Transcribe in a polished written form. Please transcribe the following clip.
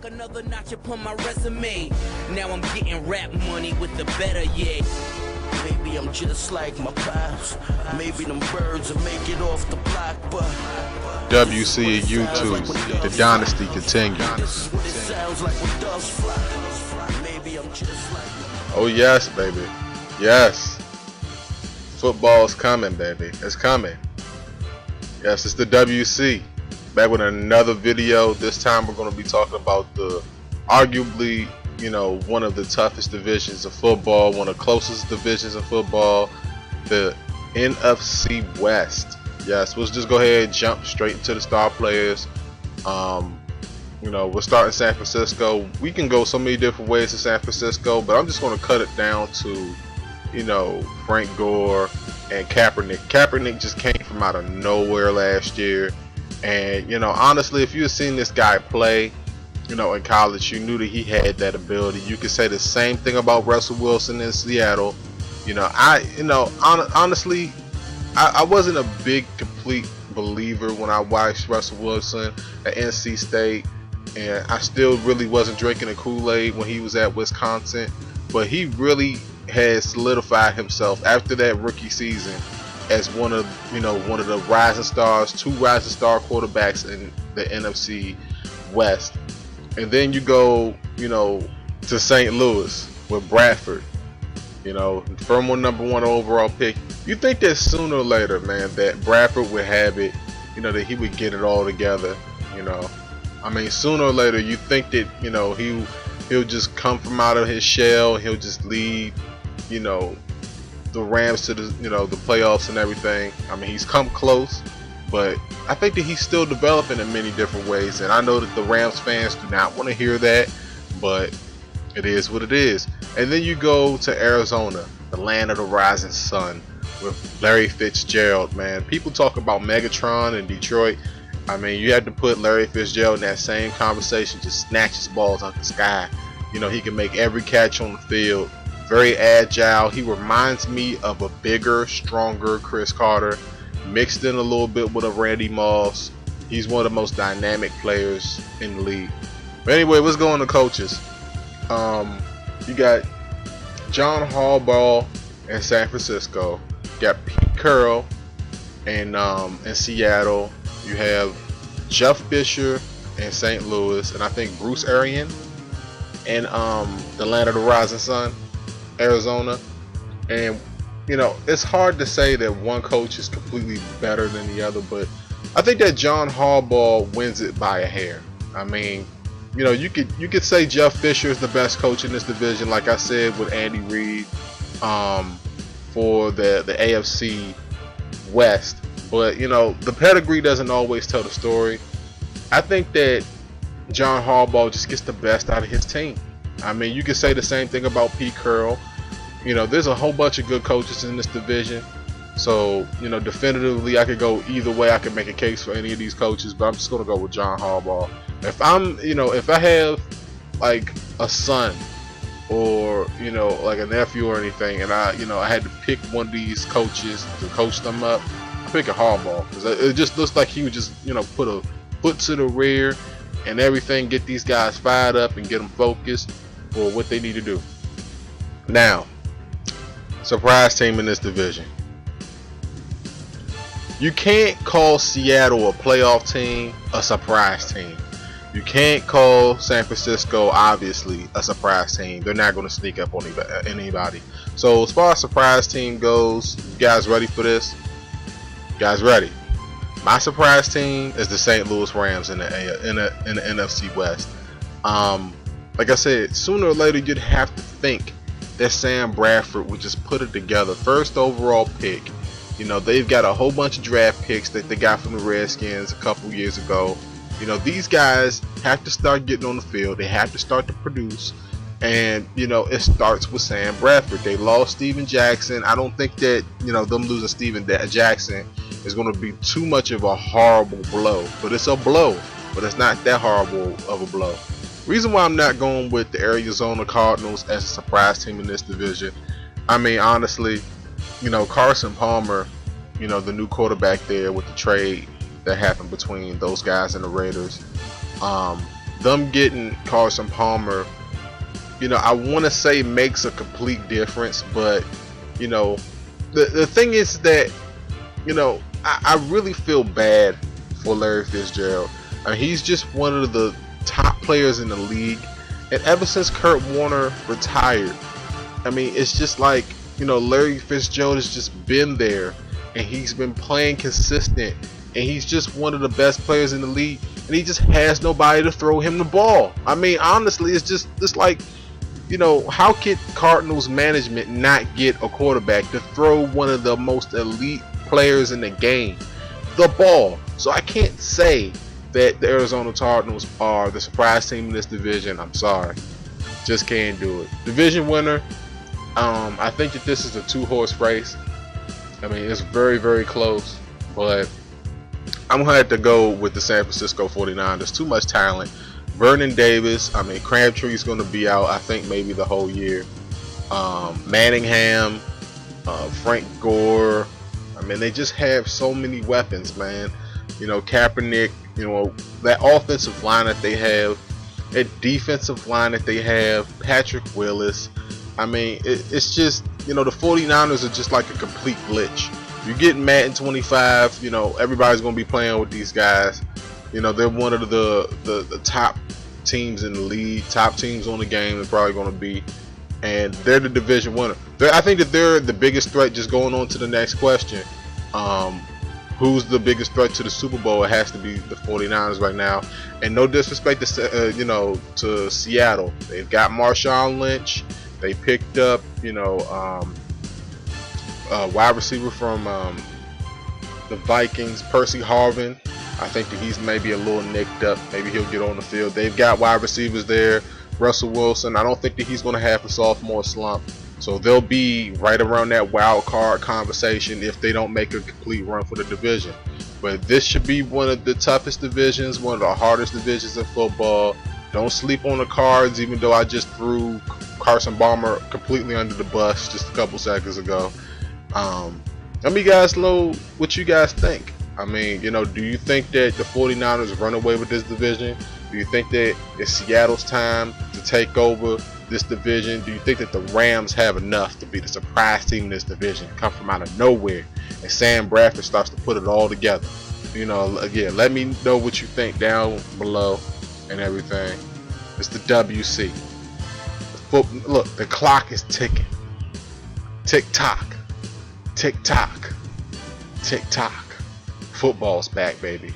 another notch upon my resume. Now I'm getting rap money with the better yet. Maybe I'm just like my pals. Maybe them birds will make it off the block, but WC and YouTube, the dynasty continues. Oh yes, baby. Yes. Football's coming, baby. It's coming. Yes, it's the WC. Back with another video. This time we're going to be talking about the arguably, one of the toughest divisions of football, one of the closest divisions of football, the NFC West. Yes, let's just go ahead and jump straight into the star players. We're starting San Francisco. We can go so many different ways to San Francisco, but I'm just going to cut it down to, Frank Gore and Kaepernick. Kaepernick just came from out of nowhere last year. And, honestly, if you had seen this guy play, in college, you knew that he had that ability. You could say the same thing about Russell Wilson in Seattle. Honestly, I wasn't a big, complete believer when I watched Russell Wilson at NC State. And I still really wasn't drinking the Kool-Aid when he was at Wisconsin. But he really has solidified himself after that rookie season as one of the rising stars, two rising star quarterbacks in the NFC West. And then you go, to St. Louis with Bradford, firm one #1 overall pick. You think that sooner or later, man, that Bradford would have it, that he would get it all together, sooner or later you think that, he'll just come from out of his shell, he'll just lead, the Rams to the playoffs and everything. He's come close, but I think that he's still developing in many different ways, and I know that the Rams fans do not want to hear that, but it is what it is. And then you go to Arizona, the land of the rising sun, with Larry Fitzgerald. Man, people talk about Megatron in Detroit. You had to put Larry Fitzgerald in that same conversation. Just snatches balls out the sky. He can make every catch on the field. Very agile. He reminds me of a bigger, stronger Chris Carter, mixed in a little bit with a Randy Moss. He's one of the most dynamic players in the league. But anyway, let's go on to coaches. You got John Harbaugh in San Francisco. You got Pete Carroll in Seattle. You have Jeff Fisher in St. Louis, and I think Bruce Arians in the land of the rising sun, Arizona. And it's hard to say that one coach is completely better than the other, but I think that John Harbaugh wins it by a hair. You could say Jeff Fisher is the best coach in this division, like I said with Andy Reid for the AFC West. But the pedigree doesn't always tell the story. I think that John Harbaugh just gets the best out of his team. You could say the same thing about Pete Carroll. There's a whole bunch of good coaches in this division. So, definitively I could go either way. I could make a case for any of these coaches, but I'm just going to go with John Harbaugh. If if I have like a son or, like a nephew or anything, and I had to pick one of these coaches to coach them up, I pick a Harbaugh, because it just looks like he would just, put a foot to the rear and everything, get these guys fired up and get them focused for what they need to do. Now, surprise team in this division. You can't call Seattle a playoff team a surprise team. You can't call San Francisco, obviously, a surprise team. They're not going to sneak up on anybody. So as far as surprise team goes, you guys ready for this? You guys ready? My surprise team is the St. Louis Rams in the NFC West. Like I said, sooner or later you'd have to think that Sam Bradford would just put it together. First overall pick. They've got a whole bunch of draft picks that they got from the Redskins a couple years ago. These guys have to start getting on the field. They have to start to produce. And, it starts with Sam Bradford. They lost Steven Jackson. I don't think that, them losing Steven Jackson is going to be too much of a horrible blow. But it's a blow. But it's not that horrible of a blow. Reason why I'm not going with the Arizona Cardinals as a surprise team in this division, honestly, Carson Palmer, the new quarterback there with the trade that happened between those guys and the Raiders, them getting Carson Palmer, I want to say makes a complete difference, but the thing is that I really feel bad for Larry Fitzgerald. I mean, he's just one of the top players in the league, and ever since Kurt Warner retired, I mean, it's just like Larry Fitzgerald has just been there, and he's been playing consistent, and he's just one of the best players in the league, and he just has nobody to throw him the ball. I mean, honestly, it's like, how could Cardinals management not get a quarterback to throw one of the most elite players in the game the ball? So I can't say that the Arizona Cardinals are the surprise team in this division. I'm sorry, just can't do it. Division winner. I think that this is a 2-horse race. I mean, it's very, very close, but I'm gonna have to go with the San Francisco 49ers. Too much talent. Vernon Davis, I mean, Crabtree's going to be out, I think, maybe the whole year. Manningham, Frank Gore. I mean, they just have so many weapons, man. Kaepernick, that offensive line that they have, that defensive line that they have, Patrick Willis. I mean, it's just, the 49ers are just like a complete glitch. You get Madden 25, everybody's going to be playing with these guys. They're one of the top teams in the league, top teams on the game. They're probably going to be, and they're the division winner. I think that they're the biggest threat. Just going on to the next question, who's the biggest threat to the Super Bowl? It has to be the 49ers right now. And no disrespect to to Seattle. They've got Marshawn Lynch. They picked up wide receiver from the Vikings, Percy Harvin. I think that he's maybe a little nicked up. Maybe he'll get on the field. They've got wide receivers there. Russell Wilson, I don't think that he's going to have a sophomore slump. So they'll be right around that wild card conversation if they don't make a complete run for the division. But this should be one of the toughest divisions, one of the hardest divisions in football. Don't sleep on the Cards, even though I just threw Carson Palmer completely under the bus just a couple seconds ago. Let me guys know what you guys think. I mean, do you think that the 49ers run away with this division? Do you think that it's Seattle's time to take over this division? Do you think that the Rams have enough to be the surprise team in this division, come from out of nowhere, and Sam Bradford starts to put it all together? Again, let me know what you think down below and everything. It's the WC. Look, the clock is ticking. Tick tock. Tick tock. Tick tock. Football's back, baby.